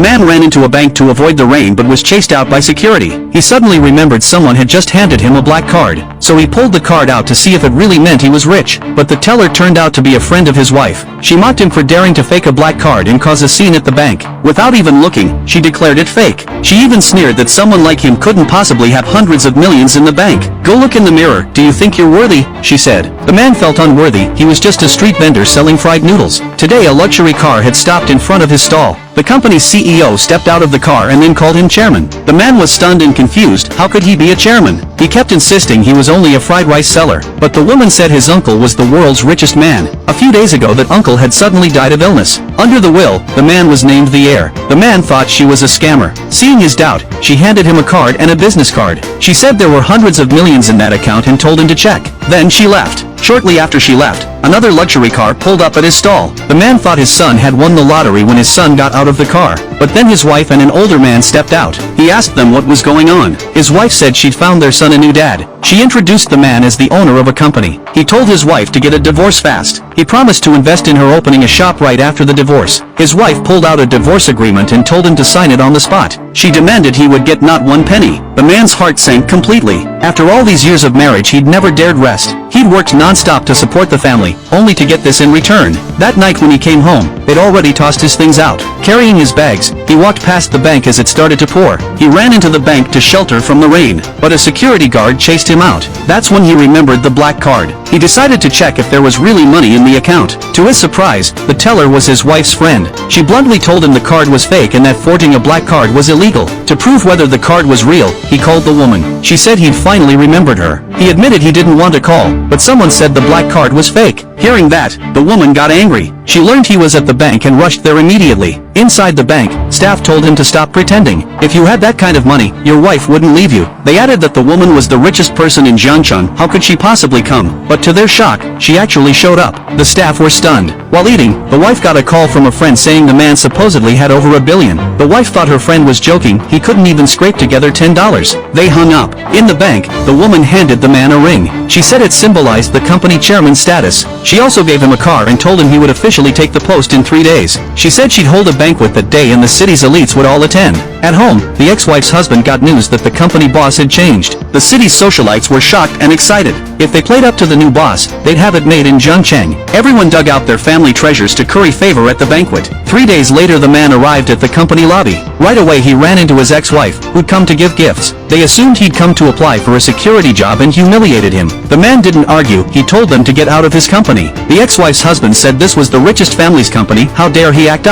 The man ran into a bank to avoid the rain but was chased out by security. He suddenly remembered someone had just handed him a black card, so he pulled the card out to see if it really meant he was rich. But the teller turned out to be a friend of his wife. She mocked him for daring to fake a black card and cause a scene at the bank. Without even looking, she declared it fake. She even sneered that someone like him couldn't possibly have hundreds of millions in the bank. "Go look in the mirror, do you think you're worthy?" she said. The man felt unworthy, he was just a street vendor selling fried noodles. Today a luxury car had stopped in front of his stall. The company's CEO stepped out of the car and then called him chairman. The man was stunned and confused. How could he be a chairman? He kept insisting he was only a fried rice seller. But the woman said his uncle was the world's richest man. A few days ago that uncle had suddenly died of illness. Under the will, the man was named the heir. The man thought she was a scammer. Seeing his doubt, she handed him a card and a business card. She said there were hundreds of millions in that account and told him to check. Then she left. Shortly after she left, another luxury car pulled up at his stall. The man thought his son had won the lottery when his son got out of the car. But then his wife and an older man stepped out. He asked them what was going on. His wife said she'd found their son a new dad. She introduced the man as the owner of a company. He told his wife to get a divorce fast. He promised to invest in her opening a shop right after the divorce. His wife pulled out a divorce agreement and told him to sign it on the spot. She demanded he would get not one penny. The man's heart sank completely. After all these years of marriage, he'd never dared rest. He'd worked non-stop to support the family, only to get this in return. That night when he came home, they'd already tossed his things out. Carrying his bags, he walked past the bank as it started to pour. He ran into the bank to shelter from the rain, but a security guard chased him out. That's when he remembered the black card. He decided to check if there was really money in the account. To his surprise, the teller was his wife's friend. She bluntly told him the card was fake and that forging a black card was illegal. To prove whether the card was real, he called the woman. She said he'd finally remembered her. He admitted he didn't want to call, but someone said the black card was fake. Hearing that, the woman got angry. She learned he was at the bank and rushed there immediately. Inside the bank, staff told him to stop pretending. If you had that kind of money, your wife wouldn't leave you. They added that the woman was the richest person in Jiangcheng. How could she possibly come? But to their shock, she actually showed up. The staff were stunned. While eating, the wife got a call from a friend saying the man supposedly had over $1 billion. The wife thought her friend was joking. He couldn't even scrape together $10. They hung up. In the bank, the woman handed the man a ring. She said it symbolized the company chairman's status. She also gave him a car and told him he would officially take the post in 3 days. She said she'd hold a banquet that day and the city's elites would all attend. At home, the ex-wife's husband got news that the company boss had changed. The city's socialites were shocked and excited. If they played up to the new boss, they'd have it made in Zhengcheng. Everyone dug out their family treasures to curry favor at the banquet. 3 days later the man arrived at the company lobby. Right away he ran into his ex-wife, who'd come to give gifts. They assumed he'd come to apply for a security job and humiliated him. The man didn't argue, he told them to get out of his company. The ex-wife's husband said this was the richest family's company, how dare he act up.